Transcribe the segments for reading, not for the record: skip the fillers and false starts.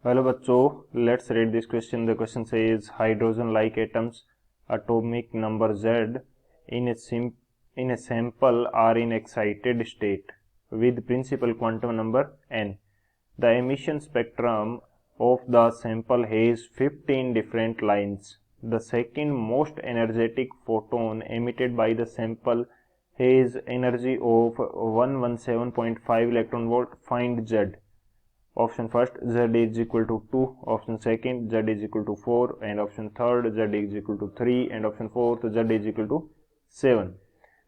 Hello बच्चों, let's read this question. The question says hydrogen like atoms atomic number Z in a sample are in excited state with principal quantum number n. The emission spectrum of the sample has 15 different lines. The second most energetic photon emitted by the sample has energy of 117.5 electron volt. Find Z. Option first, Z is equal to 2. Option second, Z is equal to 4. And option third, Z is equal to 3. And option fourth, Z is equal to 7.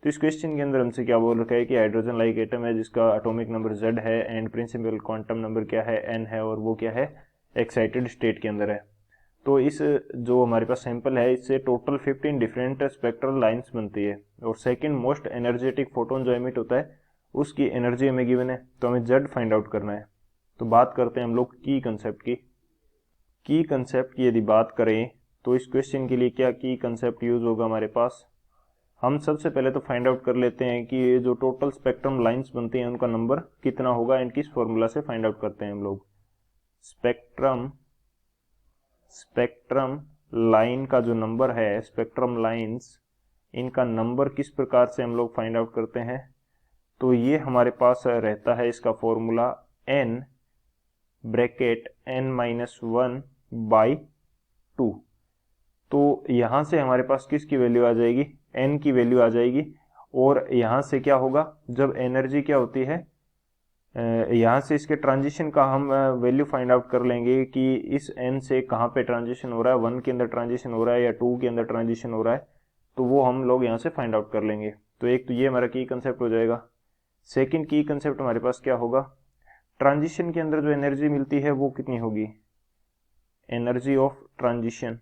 तो इस question के अंदर हमसे क्या बोल रखा है कि हाइड्रोजन लाइक एटम है जिसका एटॉमिक नंबर Z है एंड प्रिंसिपल क्वांटम नंबर क्या है, n है, और वो क्या है, एक्साइटेड स्टेट के अंदर है. तो इस जो हमारे पास सैंपल है इससे टोटल 15 डिफरेंट स्पेक्ट्रल लाइंस बनती है और सेकंड मोस्ट एनर्जेटिक फोटोन जो एमिट होता है उसकी एनर्जी हमें गिवन है, तो हमें Z फाइंड आउट करना है. तो बात करते हैं हम लोग की कंसेप्ट की यदि बात करें तो इस क्वेश्चन के लिए क्या की कंसेप्ट यूज होगा हमारे पास. हम सबसे पहले तो फाइंड आउट कर लेते हैं कि ये जो टोटल स्पेक्ट्रम लाइंस बनती हैं उनका नंबर कितना होगा एंड किस फॉर्मूला से फाइंड आउट करते हैं हम लोग. स्पेक्ट्रम लाइन का जो नंबर है, स्पेक्ट्रम लाइंस, इनका नंबर किस प्रकार से हम लोग फाइंड आउट करते हैं. तो ये हमारे पास रहता है इसका formula n bracket n-1 by 2. तो यहां से हमारे पास किसकी वैल्यू आ जाएगी, n की वैल्यू आ जाएगी. और यहां से क्या होगा, जब एनर्जी क्या होती है, यहां से इसके ट्रांजिशन का हम वैल्यू फाइंड आउट कर लेंगे कि इस n से कहां पे ट्रांजिशन हो रहा है, 1 के अंदर ट्रांजिशन हो रहा है या 2 के अंदर ट्रांजिशन हो रहा है, तो वो हम लोग यहां से फाइंड आउट कर लेंगे. तो एक तो ये हमारा की कंसेप्ट हो जाएगा. सेकेंड की कंसेप्ट हमारे पास क्या होगा, ट्रांजिशन के अंदर जो एनर्जी मिलती है वो कितनी होगी, एनर्जी ऑफ ट्रांजिशन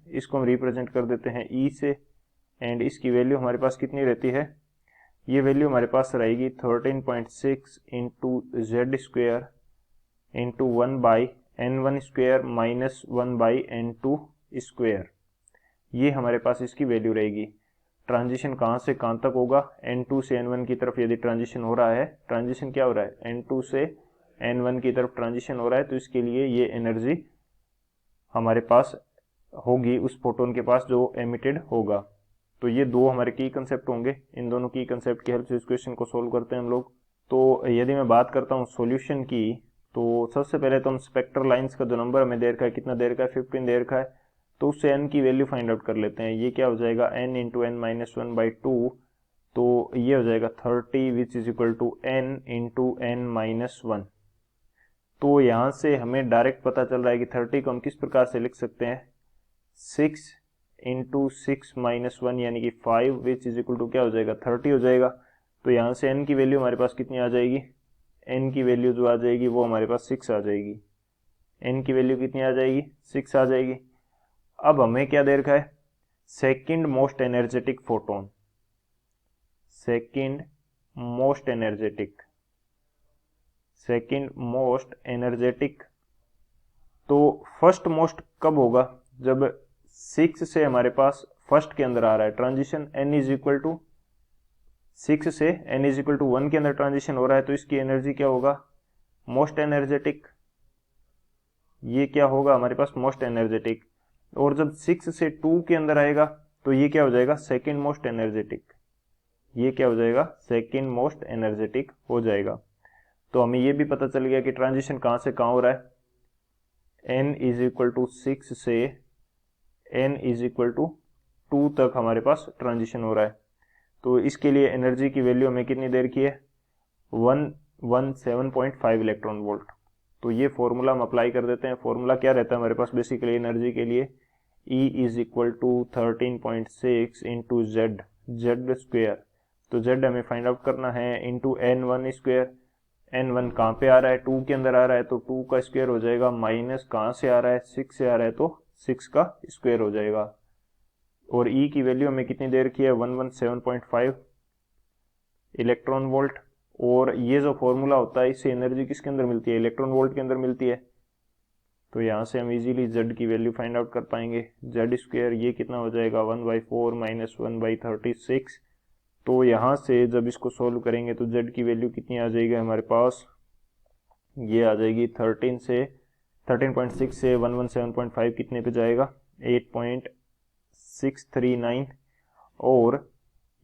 इसको हम रिप्रेजेंट कर देते हैं E से. एंड इसकी वैल्यू हमारे पास कितनी रहती है, ये वैल्यू हमारे पास रहेगी 13.6 into Z square into 1 by n1 square minus 1 by n2 square. ये हमारे पास इसकी वैल्यू रहेगी. ट्रांजिशन कहाँ से कहाँ तक होगा, n2 से n1 की तरफ यदि ट्रांजिशन हो रहा है, ट्रांजिशन क्या हो रहा है, n2 से n1 की तरफ ट्रांजिशन हो रहा है, तो इसके लिए ये एनर्जी हमारे पास होगी उस फोटोन के पास जो एमिटेड होगा. तो ये दो हमारे की कंसेप्ट होंगे. इन दोनों की कंसेप्ट की हेल्प से इस क्वेश्चन को सोल्व करते हैं हम लोग. तो यदि मैं बात करता हूँ सॉल्यूशन की, तो सबसे पहले तो हम स्पेक्ट्रल लाइंस का जो नंबर हमें दे रखा है, कितना दे रखा है, 15 दे रखा है, तो उससे n की वैल्यू फाइंड आउट कर लेते हैं. ये क्या हो जाएगा, n into n minus 1 by 2. तो ये हो जाएगा 30 which is equal to n into n minus 1. तो यहां से हमें डायरेक्ट पता चल रहा है कि 30 को हम किस प्रकार से लिख सकते हैं, 6 इंटू 6 माइनस 1 यानी कि 5 विच इज इक्वल टू क्या हो जाएगा, 30 हो जाएगा. तो यहाँ से n की वैल्यू हमारे पास कितनी आ जाएगी, n की वैल्यू जो आ जाएगी वो हमारे पास 6 आ जाएगी. n की वैल्यू कितनी आ जाएगी, 6 आ जाएगी. अब हमें क्या दे रखा है, second most energetic photon, second most energetic. तो फर्स्ट मोस्ट कब होगा, जब 6 से हमारे पास फर्स्ट के अंदर आ रहा है transition, n is equal to 6 से n इज इक्वल टू 1 के अंदर ट्रांजिशन हो रहा है, तो इसकी एनर्जी क्या होगा, मोस्ट एनर्जेटिक. ये क्या होगा हमारे पास, मोस्ट एनर्जेटिक. और जब 6 से 2 के अंदर आएगा तो ये क्या हो जाएगा, सेकंड मोस्ट एनर्जेटिक. ये क्या हो जाएगा, सेकंड मोस्ट एनर्जेटिक हो जाएगा. तो हमें ये भी पता चल गया कि ट्रांजिशन कहां से कहां हो रहा है, n इज इक्वल टू 6 से n इज इक्वल टू 2 तक हमारे पास ट्रांजिशन हो रहा है. तो इसके लिए एनर्जी की वैल्यू हमें कितनी देर की है, 117.5 इलेक्ट्रॉन वोल्ट. तो ये फॉर्मूला हम अप्लाई कर देते हैं. फॉर्मूला क्या रहता है हमारे पास बेसिकली एनर्जी के लिए, E is equal to 13.6 into Z square. तो जेड हमें फाइंड आउट करना है इंटू n1 स्क्वेयर. n1 कहाँ पे आ रहा है, 2 के अंदर आ रहा है, तो 2 का स्क्वेयर हो जाएगा, माइनस कहाँ से आ रहा है, 6 से आ रहा है, तो 6 का स्क्वेयर हो जाएगा. और E की वैल्यू हमें कितनी देर की है, 117.5 इलेक्ट्रॉन वोल्ट. और ये जो फॉर्मूला होता है इससे एनर्जी किसके अंदर मिलती है, इलेक्ट्रॉन वोल्ट के अंदर मिलती है. तो यहाँ से हम इजीली Z की वैल्यू फाइंड आउट कर पाएंगे. जेड स्क्वेयर ये कितना हो जाएगा, 1/4 माइनस 1/36. तो यहाँ से जब इसको सॉल्व करेंगे तो z की वैल्यू कितनी आ जाएगी हमारे पास, ये आ जाएगी 13.6 से 117.5 कितने पे जाएगा, 8.639, और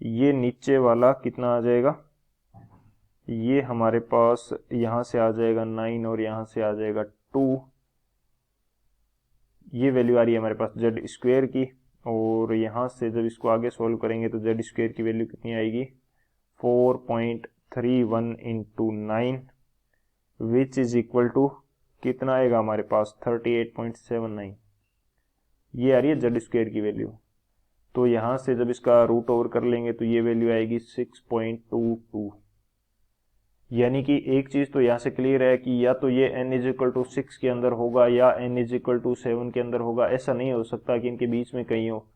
ये नीचे वाला कितना आ जाएगा, ये हमारे पास यहाँ से आ जाएगा 9 और यहाँ से आ जाएगा 2। ये वैल्यू आ रही है हमारे पास जेड स्क्वेयर की, और यहाँ से जब इसको आगे सोल्व करेंगे तो जेड स्क्वेयर की वैल्यू कितनी आएगी, 4.31 into 9 which is equal to कितना आएगा हमारे पास 38.79। ये आ रही है जेड स्क्वेयर की वैल्यू। तो यहाँ से जब इसका रूट ओवर कर लेंगे तो ये वैल्यू आएगी 6.22। यानी कि एक चीज़ तो यहाँ से क्लियर है कि या तो ये n इज इक्वल टू 6 के अंदर होगा या n इज इक्वल टू 7 के अंदर होगा। ऐसा नहीं हो सकता कि इनके बीच में कहीं हो।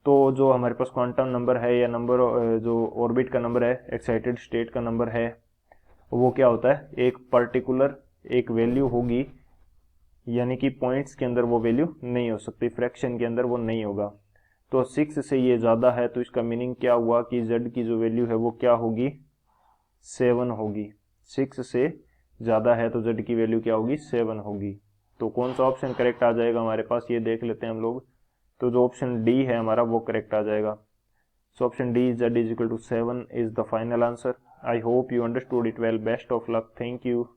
तो जो हमारे पास क्वांटम नंबर है या नंबर जो ऑर्बिट का नंबर है, एक्साइटेड स्टेट का नंबर है, वो क्या होता है, एक पर्टिकुलर एक वैल्यू होगी, यानी कि पॉइंट्स के अंदर वो वैल्यू नहीं हो सकती, फ्रैक्शन के अंदर वो नहीं होगा। तो 6 से ये ज़्यादा है, तो इसका मीनिंग क्या हुआ कि z की जो वैल्यू है वो क्या होगी, 7 होगी। 6 से ज़्यादा है तो z की वैल्यू क्या होगी, 7 होगी। तो कौन सा ऑप्शन करेक्ट आ जाएगा हमारे पास, ये देख लेते हैं हम लोग। तो जो ऑप्शन डी है हमारा वो करेक्ट आ जाएगा। So option D z is equal to 7 is the final answer. I hope you understood it well. Best of luck. Thank you.